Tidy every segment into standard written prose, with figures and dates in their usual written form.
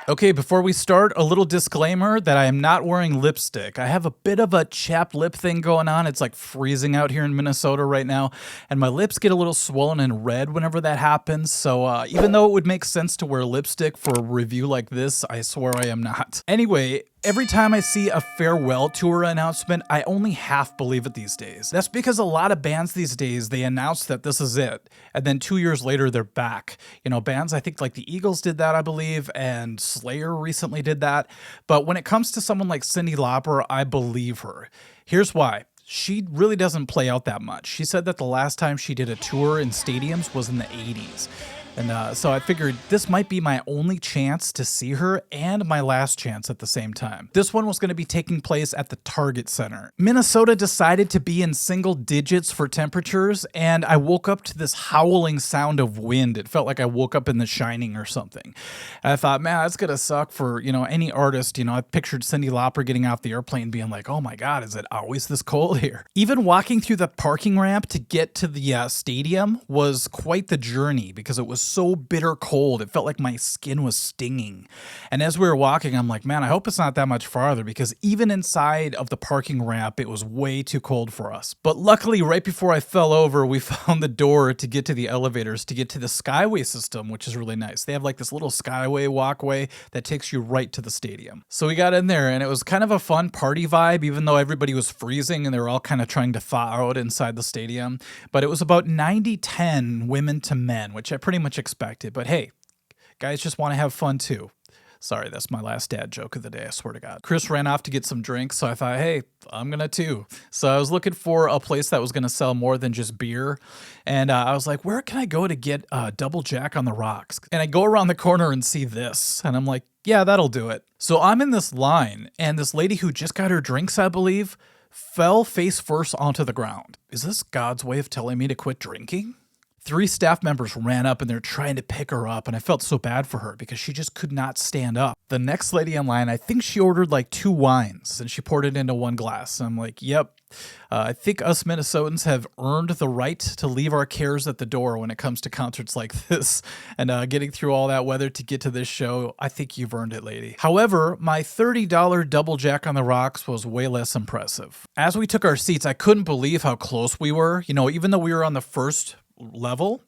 Okay, before we start, a little disclaimer that I am not wearing lipstick. I have a bit of a chapped lip thing going on. It's like freezing out here in Minnesota right now, and my lips get a little swollen and red whenever that happens. So even though it would make sense to wear lipstick for a review like this, I swear I am not. Anyway, every time I see a farewell tour announcement, I only half believe it these days. That's because a lot of bands these days, they announce that this is it, and then 2 years later, they're back. You know, bands, I think like the Eagles did that, I believe, and Slayer recently did that. But when it comes to someone like Cyndi Lauper, I believe her. Here's why. She really doesn't play out that much. She said that the last time she did a tour in stadiums was in the 80s. And so I figured this might be my only chance to see her and my last chance at the same time. This one was going to be taking place at the Target Center. Minnesota decided to be in single digits for temperatures, and I woke up to this howling sound of wind. It felt like I woke up in The Shining or something. And I thought, man, that's going to suck for, any artist. I pictured Cyndi Lauper getting off the airplane being like, oh my God, is it always this cold here? Even walking through the parking ramp to get to the stadium was quite the journey because it was so bitter cold. It felt like my skin was stinging. And as we were walking, I'm like, man, I hope it's not that much farther because even inside of the parking ramp, it was way too cold for us. But luckily, right before I fell over, we found the door to get to the elevators to get to the Skyway system, which is really nice. They have like this little Skyway walkway that takes you right to the stadium. So we got in there and it was kind of a fun party vibe, even though everybody was freezing and they were all kind of trying to thaw out inside the stadium. But it was about 90-10 women to men, which I pretty much expected. But hey, guys just want to have fun too. Sorry, that's my last dad joke of the day, I swear to God. Chris ran off to get some drinks, so I thought, hey, I'm gonna too. So I was looking for a place that was gonna sell more than just beer, and I was like, where can I go to get double Jack on the rocks? And I go around the corner and see this, and I'm like, yeah, that'll do it. So I'm in this line, and this lady who just got her drinks, I believe, fell face first onto the ground. Is this God's way of telling me to quit drinking? 3 staff members ran up and they're trying to pick her up, and I felt so bad for her because she just could not stand up. The next lady in line, I think she ordered like 2 wines and she poured it into 1 glass. And I'm like, yep. I think us Minnesotans have earned the right to leave our cares at the door when it comes to concerts like this. And getting through all that weather to get to this show, I think you've earned it, lady. However, my $30 double Jack on the rocks was way less impressive. As we took our seats, I couldn't believe how close we were. Even though we were on the first level,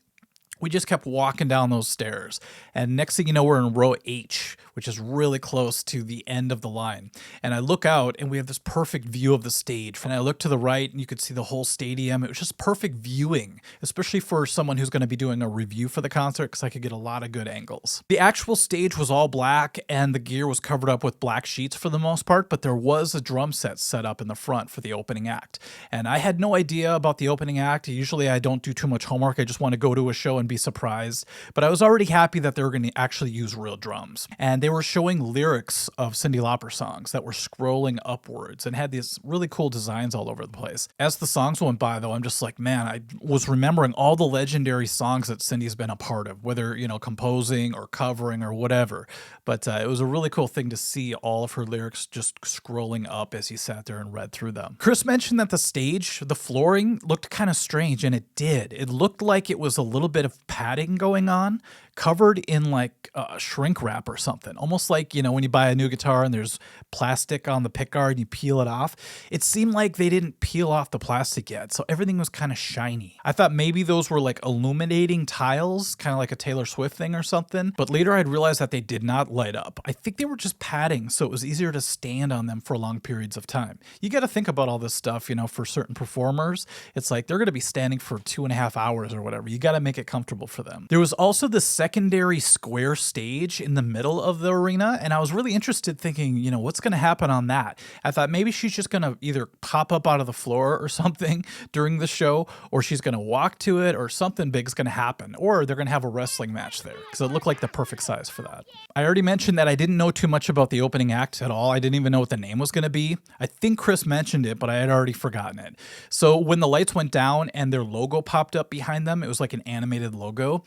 we just kept walking down those stairs. And next thing you know, we're in row H, which is really close to the end of the line. And I look out and we have this perfect view of the stage. And I look to the right and you could see the whole stadium. It was just perfect viewing, especially for someone who's going to be doing a review for the concert, because I could get a lot of good angles. The actual stage was all black and the gear was covered up with black sheets for the most part, but there was a drum set up in the front for the opening act. And I had no idea about the opening act. Usually I don't do too much homework. I just want to go to a show and be surprised. But I was already happy that they were going to actually use real drums. And they were showing lyrics of Cyndi Lauper songs that were scrolling upwards and had these really cool designs all over the place. As the songs went by, though, I'm just like, man, I was remembering all the legendary songs that Cyndi's been a part of, whether, composing or covering or whatever. But it was a really cool thing to see all of her lyrics just scrolling up as he sat there and read through them. Chris mentioned that the stage, the flooring, looked kind of strange, and it did. It looked like it was a little bit of padding going on, covered in like shrink wrap or something. Almost like, when you buy a new guitar and there's plastic on the pickguard and you peel it off. It seemed like they didn't peel off the plastic yet, so everything was kind of shiny. I thought maybe those were like illuminating tiles, kind of like a Taylor Swift thing or something, but later I'd realized that they did not light up. I think they were just padding, so it was easier to stand on them for long periods of time. You got to think about all this stuff, for certain performers. It's like they're going to be standing for 2.5 hours or whatever. You got to make it comfortable for them. There was also the secondary square stage in the middle of the arena, and I was really interested thinking, what's going to happen on that? I thought maybe she's just going to either pop up out of the floor or something during the show, or she's going to walk to it, or something big's going to happen, or they're going to have a wrestling match there, because it looked like the perfect size for that. I already mentioned that I didn't know too much about the opening act at all. I didn't even know what the name was going to be. I think Chris mentioned it, but I had already forgotten it. So when the lights went down and their logo popped up behind them, it was like an animated logo.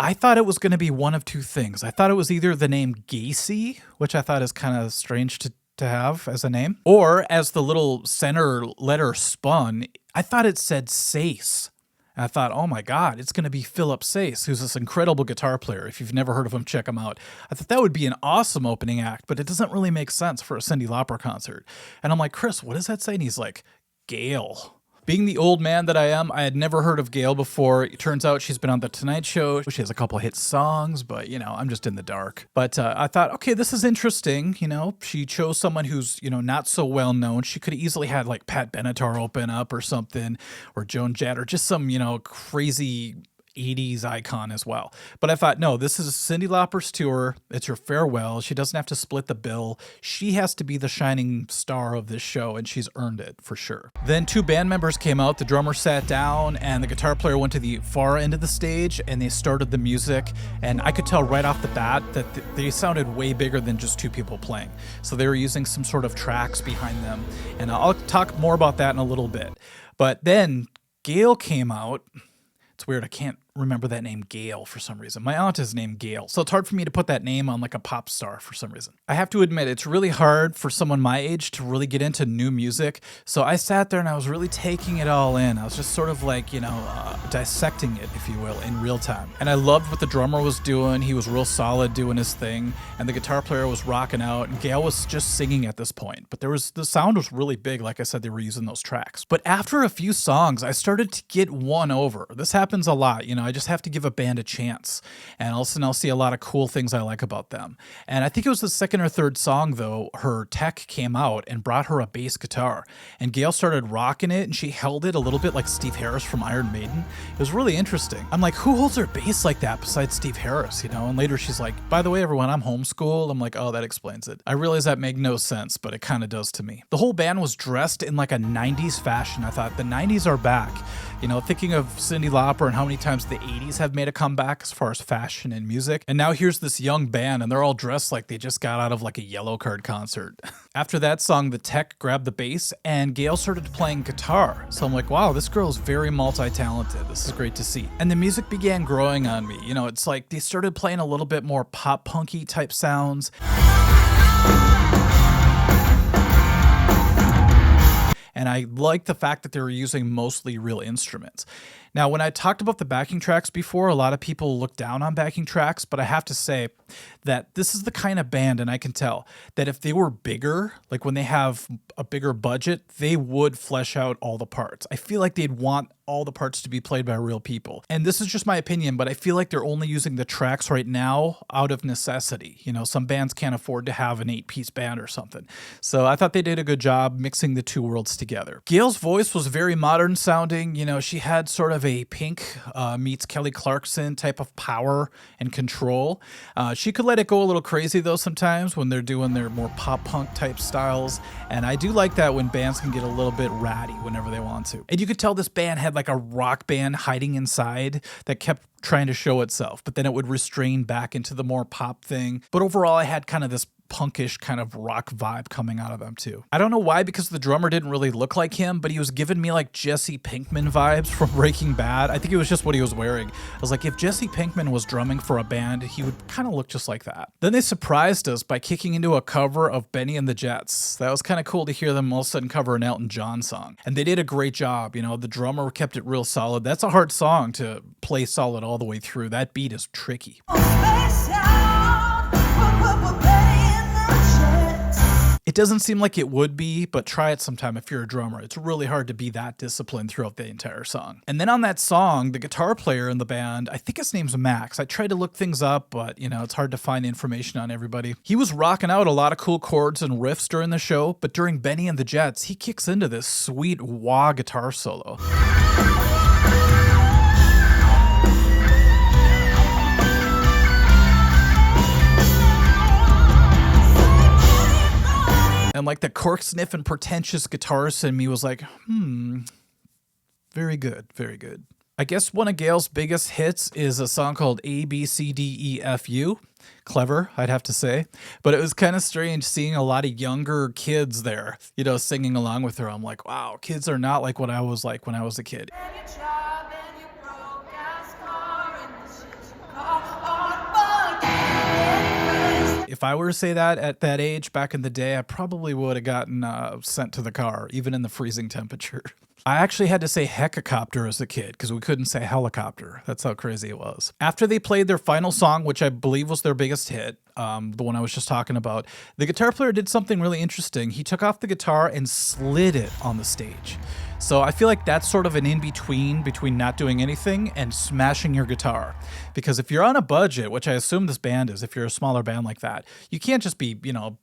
I thought it was going to be one of 2 things. I thought it was either the name Gacy, which I thought is kind of strange to have as a name, or as the little center letter spun, I thought it said Sace. And I thought, oh my God, it's going to be Philip Sayce, who's this incredible guitar player. If you've never heard of him, check him out. I thought that would be an awesome opening act, but it doesn't really make sense for a Cyndi Lauper concert. And I'm like, Chris, what does that say? And he's like, Gail. Being the old man that I am, I had never heard of Gail before. It turns out she's been on The Tonight Show. She has a couple hit songs, but, I'm just in the dark. But I thought, okay, this is interesting. She chose someone who's, not so well known. She could have easily had like Pat Benatar open up or something, or Joan Jett, or just some, crazy 80s icon as well. But I thought, no, this is Cyndi Lauper's tour. It's her farewell. She doesn't have to split the bill. She has to be the shining star of this show, and she's earned it for sure. Then 2 band members came out. The drummer sat down, and the guitar player went to the far end of the stage, and they started the music. And I could tell right off the bat that they sounded way bigger than just 2 people playing. So they were using some sort of tracks behind them. And I'll talk more about that in a little bit. But then Gail came out. It's weird. I can't remember that name, Gail, for some reason. My aunt is named Gail, so it's hard for me to put that name on like a pop star for some reason. I have to admit, it's really hard for someone my age to really get into new music. So I sat there and I was really taking it all in. I was just sort of like, dissecting it, if you will, in real time. And I loved what the drummer was doing. He was real solid doing his thing. And the guitar player was rocking out. And Gail was just singing at this point. But the sound was really big. Like I said, they were using those tracks. But after a few songs, I started to get won over. This happens a lot. I just have to give a band a chance. And all of a sudden I'll see a lot of cool things I like about them. And I think it was the second or third song, though, her tech came out and brought her a bass guitar. And Gail started rocking it, and she held it a little bit like Steve Harris from Iron Maiden. It was really interesting. I'm like, who holds their bass like that besides Steve Harris, And later she's like, by the way, everyone, I'm homeschooled. I'm like, oh, that explains it. I realize that made no sense, but it kind of does to me. The whole band was dressed in like a 90s fashion. I thought the 90s are back. Thinking of Cyndi Lauper and how many times the 80s have made a comeback as far as fashion and music. And now here's this young band, and they're all dressed like they just got out of like a Yellow Card concert. After that song, the tech grabbed the bass, and Gail started playing guitar. So I'm like, wow, this girl is very multi-talented. This is great to see. And the music began growing on me. It's like they started playing a little bit more pop-punky type sounds. And I like the fact that they were using mostly real instruments. Now, when I talked about the backing tracks before, a lot of people look down on backing tracks, but I have to say that this is the kind of band, and I can tell, that if they were bigger, like when they have a bigger budget, they would flesh out all the parts. I feel like they'd want all the parts to be played by real people. And this is just my opinion, but I feel like they're only using the tracks right now out of necessity. Some bands can't afford to have an 8-piece band or something. So I thought they did a good job mixing the two worlds together. Gail's voice was very modern sounding. She had sort of a Pink meets Kelly Clarkson type of power and control. She could let it go a little crazy though sometimes when they're doing their more pop punk type styles. And I do like that when bands can get a little bit ratty whenever they want to. And you could tell this band had like a rock band hiding inside that kept trying to show itself, but then it would restrain back into the more pop thing. But overall, I had kind of this punkish kind of rock vibe coming out of them too. I don't know why, because the drummer didn't really look like him, but he was giving me like Jesse Pinkman vibes from Breaking Bad. I think it was just what he was wearing. I was like, if Jesse Pinkman was drumming for a band, he would kind of look just like that. Then they surprised us by kicking into a cover of Benny and the Jets. That was kind of cool to hear them all of a sudden cover an Elton John song. And they did a great job. The drummer kept it real solid. That's a hard song to play solid all the way through. That beat is tricky. It doesn't seem like it would be, but try it sometime if you're a drummer. It's really hard to be that disciplined throughout the entire song. And then on that song, the guitar player in the band, I think his name's Max. I tried to look things up, but it's hard to find information on everybody. He was rocking out a lot of cool chords and riffs during the show, but during Benny and the Jets, he kicks into this sweet wah guitar solo. And like the cork sniffing pretentious guitarist in me was like, very good, very good. I guess one of Gail's biggest hits is a song called ABCDEFU. Clever, I'd have to say. But it was kind of strange seeing a lot of younger kids there, singing along with her. I'm like, wow, kids are not like what I was like when I was a kid. If I were to say that at that age back in the day, I probably would have gotten sent to the car, even in the freezing temperature. I actually had to say helicopter as a kid because we couldn't say helicopter. That's how crazy it was. After they played their final song, which I believe was their biggest hit, the one I was just talking about, the guitar player did something really interesting. He took off the guitar and slid it on the stage. So I feel like that's sort of an in-between between not doing anything and smashing your guitar. Because if you're on a budget, which I assume this band is, if you're a smaller band like that, you can't just be,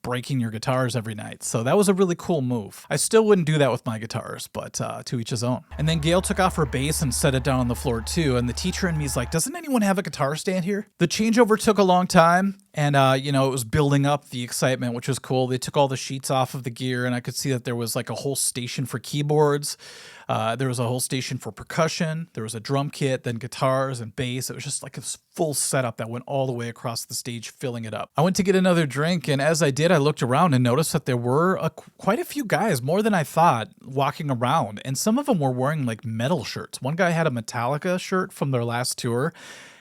breaking your guitars every night. So that was a really cool move. I still wouldn't do that with my guitars, but to each his own. And then Gail took off her bass and set it down on the floor too. And the teacher in me is like, doesn't anyone have a guitar stand here? The changeover took a long time. And, it was building up the excitement, which was cool. They took all the sheets off of the gear, and I could see that there was like a whole station for keyboards. There was a whole station for percussion. There was a drum kit, then guitars and bass. It was just like a full setup that went all the way across the stage, filling it up. I went to get another drink, and as I did, I looked around and noticed that there were quite a few guys, more than I thought, walking around. And some of them were wearing like metal shirts. One guy had a Metallica shirt from their last tour.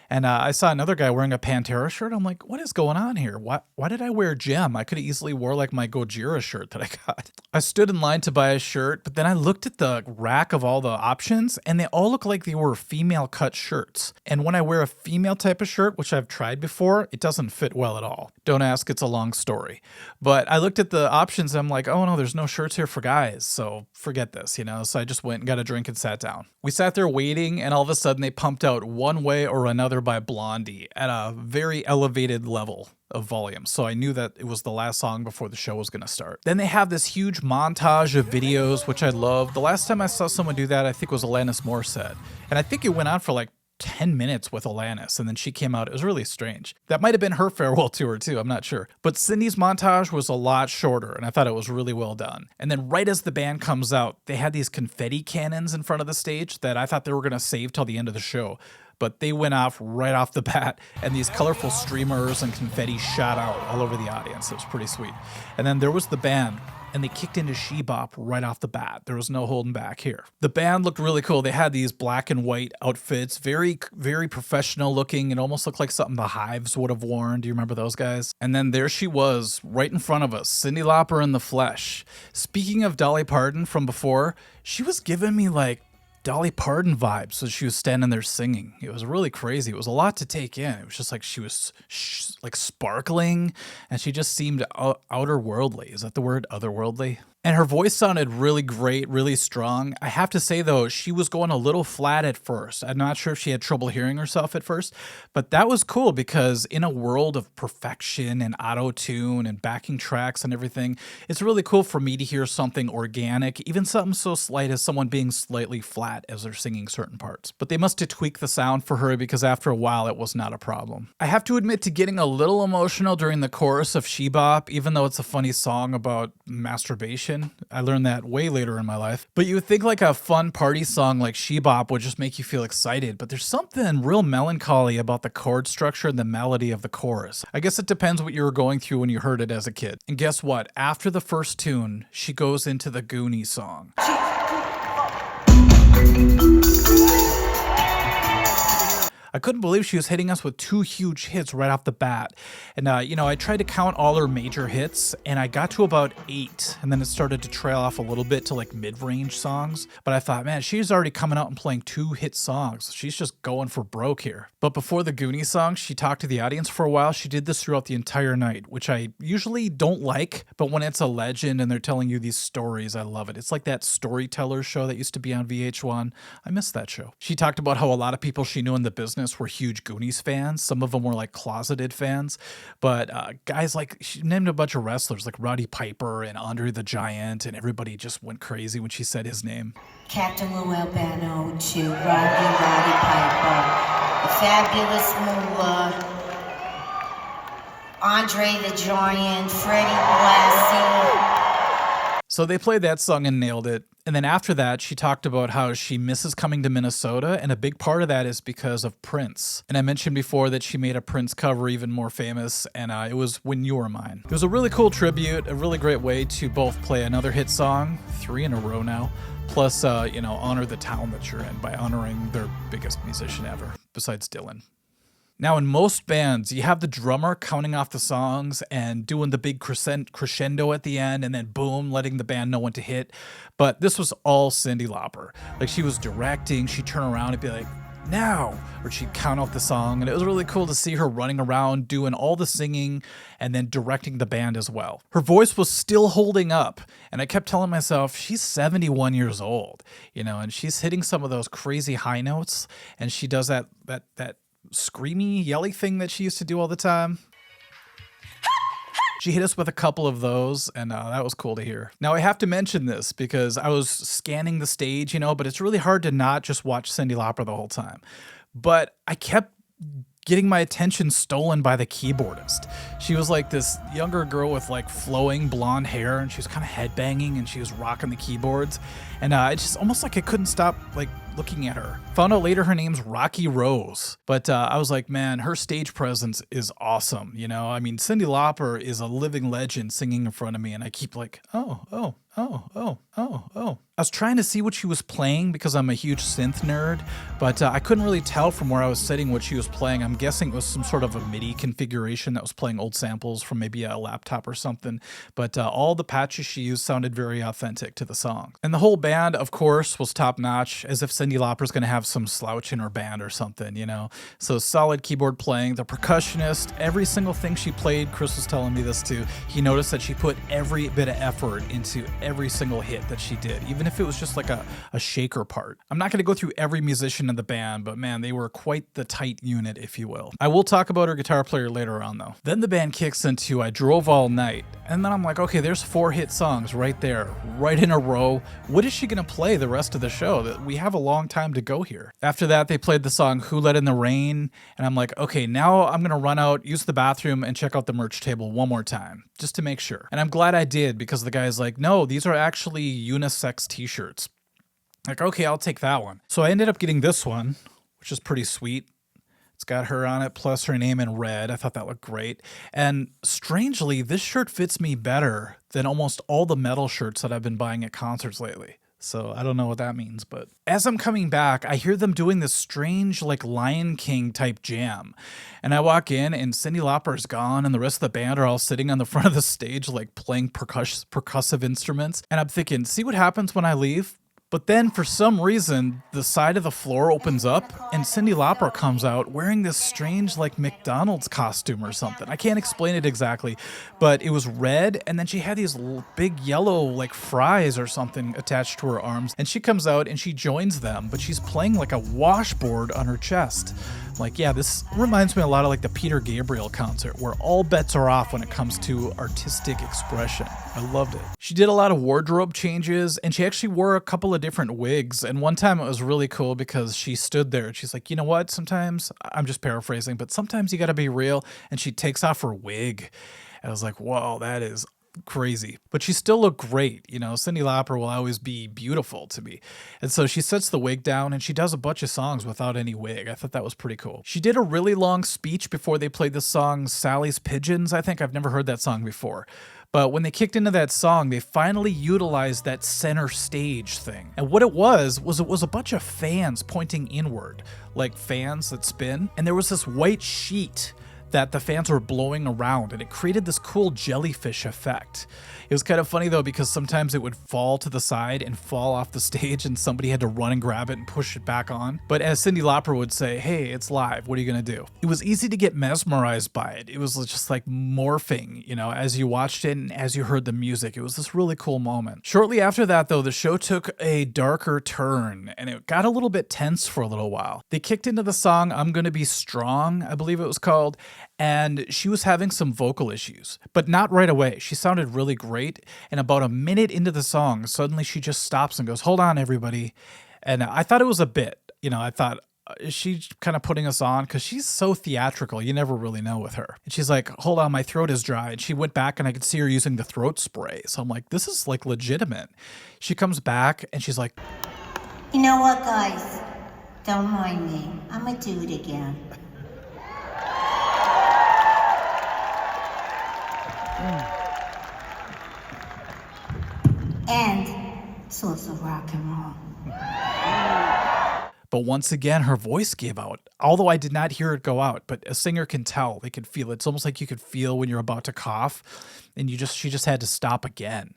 And I saw another guy wearing a Pantera shirt. I'm like, what is going on here? Why did I wear Gem? I could have easily wore like my Gojira shirt that I got. I stood in line to buy a shirt, but then I looked at the rack of all the options, and they all look like they were female cut shirts. And when I wear a female type of shirt, which I've tried before, it doesn't fit well at all. Don't ask, it's a long story. But I looked at the options, and I'm like, oh no, there's no shirts here for guys. So forget this, So I just went and got a drink and sat down. We sat there waiting, and all of a sudden they pumped out One Way or Another by Blondie at a very elevated level of volume. So I knew that it was the last song before the show was going to start. Then they have this huge montage of videos, which I love. The last time I saw someone do that, I think was Alanis Morissette. And I think it went on for like 10 minutes with Alanis, and then she came out. It was really strange. That might have been her farewell tour too, I'm not sure. But CYNDI's montage was a lot shorter, and I thought it was really well done. And then right as the band comes out, they had these confetti cannons in front of the stage that I thought they were going to save till the end of the show. But they went off right off the bat, and these colorful streamers and confetti shot out all over the audience. It was pretty sweet. And then there was the band, and they kicked into She-Bop right off the bat. There was no holding back here. The band looked really cool. They had these black and white outfits, very, very professional looking. It almost looked like something the Hives would have worn. Do you remember those guys? And then there she was, right in front of us, Cyndi Lauper in the flesh. Speaking of Dolly Parton from before, she was giving me like Dolly Parton vibes. So she was standing there singing. It was really crazy. It was a lot to take in. It was just like she was like sparkling, and she just seemed outerworldly. Is that the word? Otherworldly? And her voice sounded really great, really strong. I have to say, though, she was going a little flat at first. I'm not sure if she had trouble hearing herself at first, but that was cool because in a world of perfection and auto-tune and backing tracks and everything, it's really cool for me to hear something organic, even something so slight as someone being slightly flat as they're singing certain parts. But they must have tweaked the sound for her because after a while, it was not a problem. I have to admit to getting a little emotional during the chorus of She-Bop, even though it's a funny song about masturbation. I learned that way later in my life. But you would think like a fun party song like She-Bop would just make you feel excited, but there's something real melancholy about the chord structure and the melody of the chorus. I guess it depends what you were going through when you heard it as a kid. And guess what? After the first tune, she goes into the Goonies song. I couldn't believe she was hitting us with 2 huge hits right off the bat. And, I tried to count all her major hits, and I got to about 8, and then it started to trail off a little bit to like mid-range songs. But I thought, man, she's already coming out and playing 2 hit songs. She's just going for broke here. But before the Goonies song, she talked to the audience for a while. She did this throughout the entire night, which I usually don't like, but when it's a legend and they're telling you these stories, I love it. It's like that Storyteller show that used to be on VH1. I miss that show. She talked about how a lot of people she knew in the business were huge Goonies fans. Some of them were like closeted fans, but guys like, she named a bunch of wrestlers like Roddy Piper and Andre the Giant, and everybody just went crazy when she said his name. Captain Lou Albano to Roddy Piper, the Fabulous Moolah, Andre the Giant, Freddie Blassie. So they played that song and nailed it. And then after that, she talked about how she misses coming to Minnesota, and a big part of that is because of Prince. And I mentioned before that she made a Prince cover even more famous, and it was When You Were Mine. It was a really cool tribute, a really great way to both play another hit song, 3 in a row now, plus, honor the town that you're in by honoring their biggest musician ever, besides Dylan. Now, in most bands, you have the drummer counting off the songs and doing the big crescendo at the end, and then boom, letting the band know when to hit. But this was all Cyndi Lauper. Like, she was directing, she'd turn around and be like, now, or she'd count off the song, and it was really cool to see her running around doing all the singing and then directing the band as well. Her voice was still holding up, and I kept telling myself, she's 71 years old, and she's hitting some of those crazy high notes, and she does that screamy, yelly thing that she used to do all the time. She hit us with a couple of those, and that was cool to hear. Now, I have to mention this because I was scanning the stage, but it's really hard to not just watch Cyndi Lauper the whole time. But I kept getting my attention stolen by the keyboardist. She was like this younger girl with like flowing blonde hair, and she was kind of headbanging, and she was rocking the keyboards. And it's just almost like I couldn't stop like looking at her. Found out later her name's Rocky Rose. But I was like, man, her stage presence is awesome. I mean, Cyndi Lauper is a living legend singing in front of me, and I keep like, oh. I was trying to see what she was playing because I'm a huge synth nerd, but I couldn't really tell from where I was sitting what she was playing. I'm guessing it was some sort of a MIDI configuration that was playing old samples from maybe a laptop or something, but all the patches she used sounded very authentic to the song. And the whole band, of course, was top-notch, as if Cyndi Lauper's going to have some slouch in her band or something, So solid keyboard playing, the percussionist, every single thing she played, Chris was telling me this too, he noticed that she put every bit of effort into every single hit that she did, even if it was just like a shaker part. I'm not going to go through every musician in the band, but man, they were quite the tight unit, if you will. I will talk about her guitar player later on, though. Then the band kicks into I Drove All Night, and then I'm like, okay, there's 4 hit songs right there, right in a row. What is she going to play the rest of the show? That we have a long time to go here. After that, they played the song Who Let in the Rain, and I'm like, okay, now I'm going to run out, use the bathroom, and check out the merch table one more time, just to make sure. And I'm glad I did, because the guy's like, no, these are actually unisex t-shirts. Like, okay, I'll take that one. So I ended up getting this one, which is pretty sweet. It's got her on it, plus her name in red. I thought that looked great. And strangely, this shirt fits me better than almost all the metal shirts that I've been buying at concerts lately. So I don't know what that means, but as I'm coming back, I hear them doing this strange, like Lion King type jam. And I walk in and Cyndi Lauper's gone and the rest of the band are all sitting on the front of the stage, like playing percussive instruments. And I'm thinking, see what happens when I leave? But then for some reason, the side of the floor opens up and Cyndi Lauper comes out wearing this strange like McDonald's costume or something. I can't explain it exactly, but it was red and then she had these big yellow like fries or something attached to her arms. And she comes out and she joins them, but she's playing like a washboard on her chest. Like, yeah, this reminds me a lot of like the Peter Gabriel concert where all bets are off when it comes to artistic expression. I loved it. She did a lot of wardrobe changes and she actually wore a couple of different wigs. And one time it was really cool because she stood there and she's like, you know what? Sometimes, I'm just paraphrasing, but sometimes you got to be real. And she takes off her wig. And I was like, whoa, that is crazy, but she still looked great. Cyndi Lauper will always be beautiful to me. And so she sets the wig down and she does a bunch of songs without any wig. I thought that was pretty cool. She did a really long speech before they played the song Sally's Pigeons. I think I've never heard that song before. But when they kicked into that song, they finally utilized that center stage thing. And what it was a bunch of fans pointing inward, like fans that spin. And there was this white sheet that the fans were blowing around, and it created this cool jellyfish effect. It was kind of funny though, because sometimes it would fall to the side and fall off the stage and somebody had to run and grab it and push it back on. But as Cyndi Lauper would say, hey, it's live, what are you gonna do? It was easy to get mesmerized by it. It was just like morphing, as you watched it and as you heard the music. It was this really cool moment. Shortly after that though, the show took a darker turn and it got a little bit tense for a little while. They kicked into the song I'm Gonna Be Strong, I believe it was called, and she was having some vocal issues, but not right away. She sounded really great, and about a minute into the song, suddenly she just stops and goes, hold on, everybody. And I thought it was a bit, I thought, is she kind of putting us on? Because she's so theatrical, you never really know with her. And she's like, hold on, my throat is dry. And she went back and I could see her using the throat spray. So I'm like, this is like legitimate. She comes back and she's like, You know what, guys? Don't mind me. I'm gonna do it again. And it's also rock and roll. But once again, her voice gave out, although I did not hear it go out, but a singer can tell, they can feel it. It's almost like you could feel when you're about to cough, and she just had to stop again.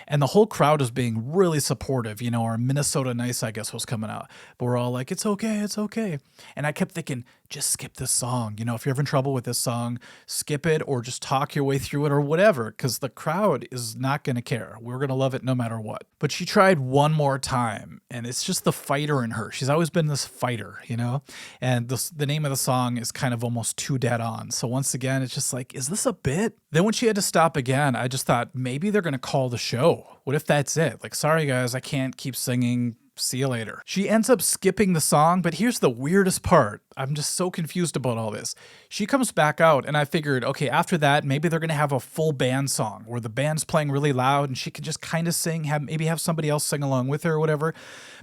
And the whole crowd was being really supportive. You know, our Minnesota Nice, I guess, was coming out. But we're all like, it's okay, it's okay. And I kept thinking, just skip this song. You know, if you're having trouble with this song, skip it or just talk your way through it or whatever, because the crowd is not going to care. We're going to love it no matter what. But she tried one more time, and it's just the fighter in her. She's always been this fighter, you know? And the name of the song is kind of almost too dead on. So once again, it's just like, is this a bit? Then when she had to stop again, I just thought maybe they're going to call the show. What if that's it? Like, sorry guys, I can't keep singing. See you later. She ends up skipping the song, but here's the weirdest part. I'm just so confused about all this. She comes back out, and I figured, okay, after that, maybe they're going to have a full band song where the band's playing really loud and she can just kind of sing, maybe have somebody else sing along with her or whatever.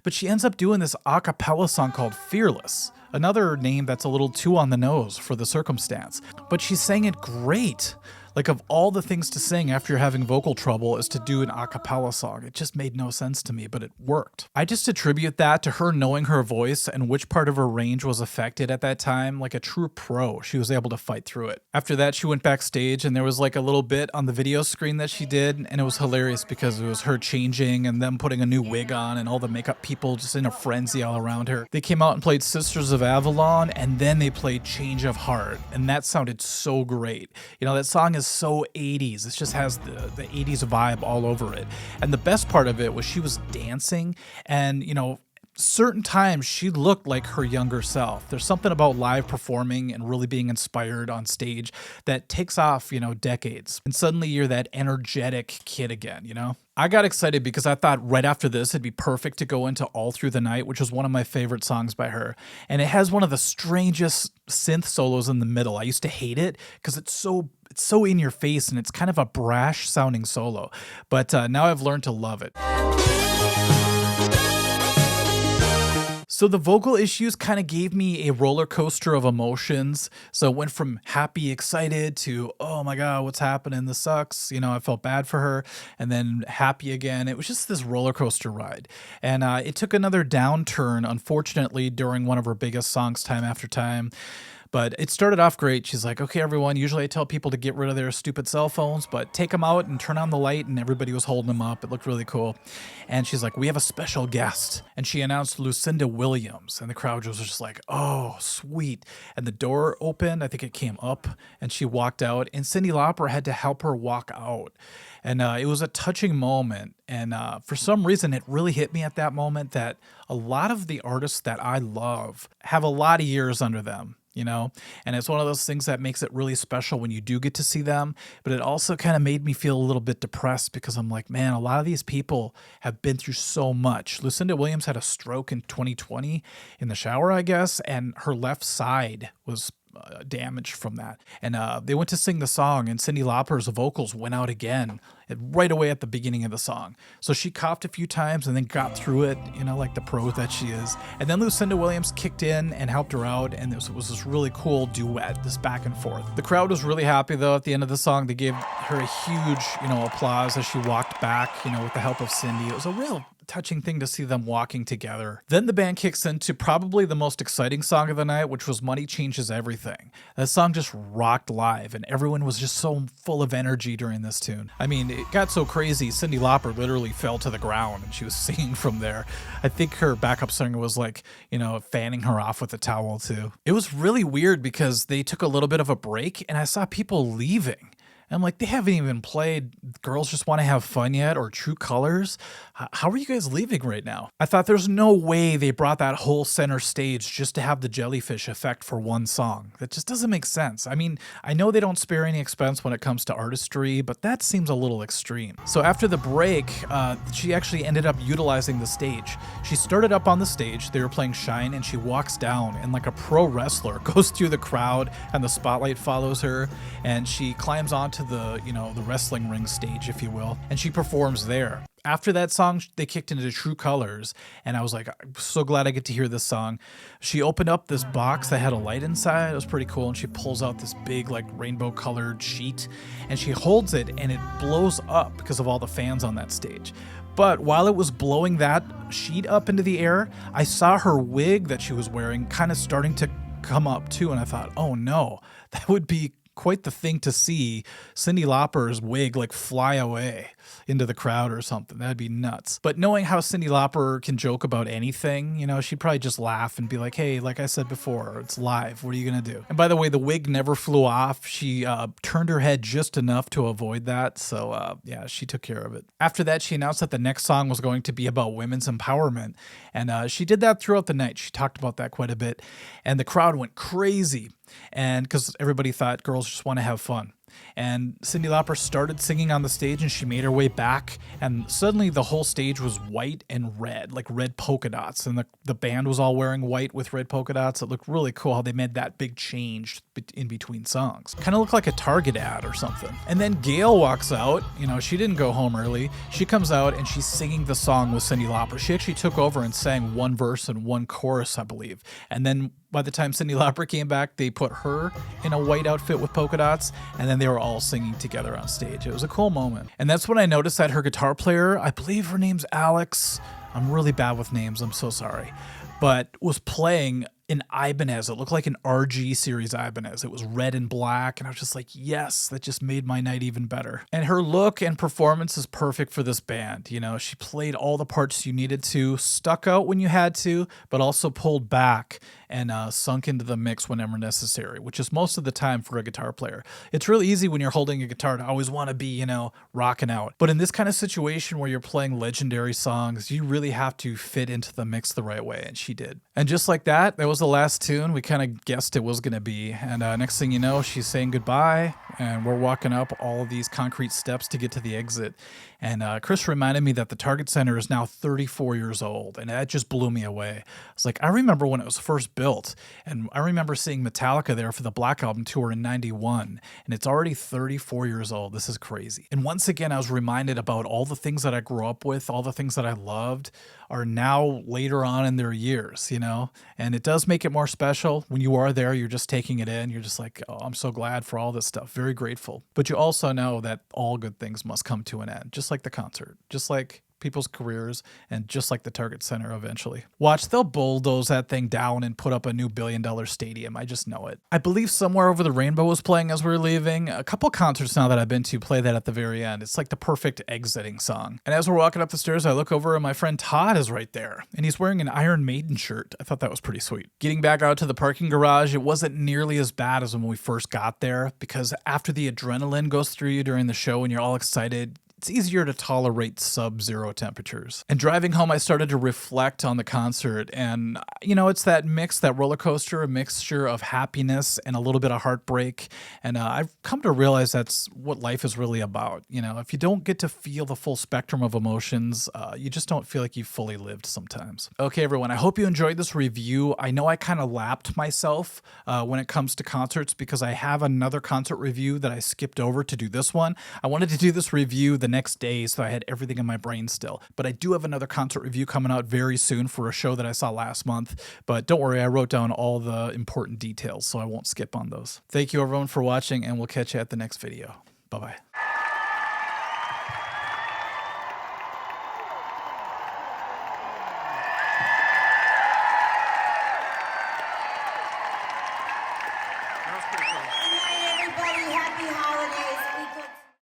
But she ends up doing this a cappella song called Fearless, another name that's a little too on the nose for the circumstance. But she sang it great. Like, of all the things to sing after you're having vocal trouble is to do an a cappella song. It just made no sense to me, but it worked. I just attribute that to her knowing her voice and which part of her range was affected at that time. Like a true pro, she was able to fight through it. After that, she went backstage and there was like a little bit on the video screen that she did, and it was hilarious because it was her changing and them putting a new wig on and all the makeup people just in a frenzy all around her. They came out and played Sisters of Avalon, and then they played Change of Heart, and that sounded so great. You know, that song is so 80s. It just has the 80s vibe all over it. And the best part of it was she was dancing, and, you know, certain times she looked like her younger self. There's something about live performing and really being inspired on stage that takes off, you know, decades. And suddenly you're that energetic kid again, you know? I got excited because I thought right after this it'd be perfect to go into All Through the Night, which was one of my favorite songs by her. And it has one of the strangest synth solos in the middle. I used to hate it because it's so in your face and it's kind of a brash sounding solo. But now I've learned to love it. So the vocal issues kind of gave me a roller coaster of emotions. So it went from happy, excited to, oh my God, what's happening? This sucks. You know, I felt bad for her. And then happy again. It was just this roller coaster ride. And it took another downturn, unfortunately, during one of her biggest songs, Time After Time. But it started off great. She's like, okay, everyone, usually I tell people to get rid of their stupid cell phones, but take them out and turn on the light, and everybody was holding them up. It looked really cool. And she's like, we have a special guest. And she announced Lucinda Williams, and the crowd was just like, oh, sweet. And the door opened, I think it came up, and she walked out, and CYNDI LAUPER had to help her walk out. And it was a touching moment. And for some reason, it really hit me at that moment that a lot of the artists that I love have a lot of years under them. You know, and it's one of those things that makes it really special when you do get to see them. But it also kind of made me feel a little bit depressed because I'm like, man, a lot of these people have been through so much. Lucinda Williams had a stroke in 2020 in the shower, I guess, and her left side was damaged from that. And they went to sing the song, and CYNDI LAUPER's vocals went out again right away at the beginning of the song. So she coughed a few times and then got through it, you know, like the pro that she is. And then Lucinda Williams kicked in and helped her out, and it was this really cool duet, this back and forth. The crowd was really happy, though. At the end of the song, they gave her a huge, you know, applause as she walked back, you know, with the help of Cindy. It was a real touching thing to see them walking together. Then the band kicks into probably the most exciting song of the night, which was Money Changes Everything. That song just rocked live, and everyone was just so full of energy during this tune. I mean, it got so crazy, CYNDI LAUPER literally fell to the ground, and she was singing from there. I think her backup singer was like, you know, fanning her off with a towel too. It was really weird because they took a little bit of a break, and I saw people leaving. I'm like, they haven't even played Girls Just Want to Have Fun yet or True Colors. How are you guys leaving right now? I thought there's no way they brought that whole center stage just to have the jellyfish effect for one song. That just doesn't make sense. I mean, I know they don't spare any expense when it comes to artistry, but that seems a little extreme. So after the break, she actually ended up utilizing the stage. She started up on the stage, they were playing Shine, and she walks down and like a pro wrestler goes through the crowd and the spotlight follows her, and she climbs onto the, you know, the wrestling ring stage, if you will, and she performs there. After that song, they kicked into True Colors, and I was like, I'm so glad I get to hear this song. She opened up this box that had a light inside. It was pretty cool, and she pulls out this big, like, rainbow-colored sheet, and she holds it, and it blows up because of all the fans on that stage. But while it was blowing that sheet up into the air, I saw her wig that she was wearing kind of starting to come up too, and I thought, oh no, that would be quite the thing to see Cyndi Lauper's wig like fly away into the crowd or something. That'd be nuts. But knowing how Cyndi Lauper can joke about anything, you know, she'd probably just laugh and be like, hey, like I said before, it's live. What are you going to do? And by the way, the wig never flew off. She turned her head just enough to avoid that. So yeah, she took care of it. After that, she announced that the next song was going to be about women's empowerment. And she did that throughout the night. She talked about that quite a bit. And the crowd went crazy. And because everybody thought girls just want to have fun. And Cyndi Lauper started singing on the stage, and she made her way back, and suddenly the whole stage was white and red, like red polka dots, and the band was all wearing white with red polka dots. It looked really cool how they made that big change in between songs. Kind of looked like a Target ad or something. And then Gail walks out. You know, she didn't go home early. She comes out, and she's singing the song with Cyndi Lauper. She actually took over and sang one verse and one chorus, I believe. And then by the time Cyndi Lauper came back, they put her in a white outfit with polka dots, and then they were all singing together on stage. It was a cool moment. And that's when I noticed that her guitar player, I believe her name's Alex, I'm really bad with names, I'm so sorry, but was playing an Ibanez. It looked like an RG series Ibanez. It was red and black, and I was just like, yes, that just made my night even better. And her look and performance is perfect for this band. You know, she played all the parts you needed to, stuck out when you had to, but also pulled back and sunk into the mix whenever necessary, which is most of the time for a guitar player. It's really easy when you're holding a guitar to always want to be, you know, rocking out. But in this kind of situation where you're playing legendary songs, you really have to fit into the mix the right way, and she did. And just like that was the last tune we kind of guessed it was going to be. And next thing you know, she's saying goodbye, and we're walking up all of these concrete steps to get to the exit. And Chris reminded me that the Target Center is now 34 years old, and that just blew me away. I was like, I remember when it was first built, and I remember seeing Metallica there for the Black Album tour in '91, and it's already 34 years old. This is crazy. And once again, I was reminded about all the things that I grew up with, all the things that I loved are now later on in their years, you know? And it does make it more special. When you are there, you're just taking it in. You're just like, oh, I'm so glad for all this stuff. Very grateful. But you also know that all good things must come to an end, just like the concert, just like people's careers, and just like the Target Center eventually. Watch, they'll bulldoze that thing down and put up a new billion-dollar stadium. I just know it. I believe Somewhere Over the Rainbow was playing as we were leaving. A couple concerts now that I've been to play that at the very end. It's like the perfect exiting song. And as we're walking up the stairs, I look over and my friend Todd is right there, and he's wearing an Iron Maiden shirt. I thought that was pretty sweet. Getting back out to the parking garage, it wasn't nearly as bad as when we first got there, because after the adrenaline goes through you during the show and you're all excited, it's easier to tolerate sub-zero temperatures. And driving home, I started to reflect on the concert, and you know, it's that mix, that roller coaster, a mixture of happiness and a little bit of heartbreak. And I've come to realize that's what life is really about. You know, if you don't get to feel the full spectrum of emotions, you just don't feel like you've fully lived sometimes. Okay, everyone, I hope you enjoyed this review. I know I kind of lapped myself when it comes to concerts, because I have another concert review that I skipped over to do this one. I wanted to do this review the next day, so I had everything in my brain still. But I do have another concert review coming out very soon for a show that I saw last month. But don't worry, I wrote down all the important details, so I won't skip on those. Thank you everyone for watching, and we'll catch you at the next video. Bye-bye.